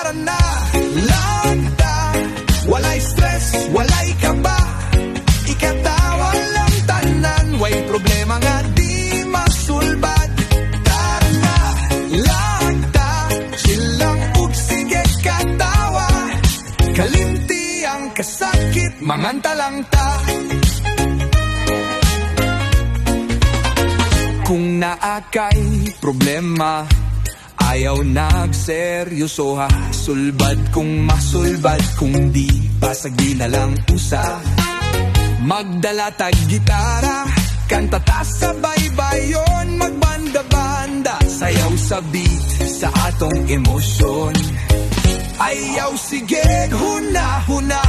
tara na, lagda. Walay stress, walay kaba, ikatawa lang tanan. Way problema nga di masulbad. Tara na, lagda. Chill lang ug sige katawa. Kalimti ang kasakit, manganta lang ta. Kung naakay problema, ayaw nagseryoso ha. Sulbad kung masulbad, kung di pasag di na lang usa. Magdala tag gitara, kanta ta sa baybayon. Magbanda-banda, sayaw sa beat sa atong emosyon. Ayaw sige, huna-huna,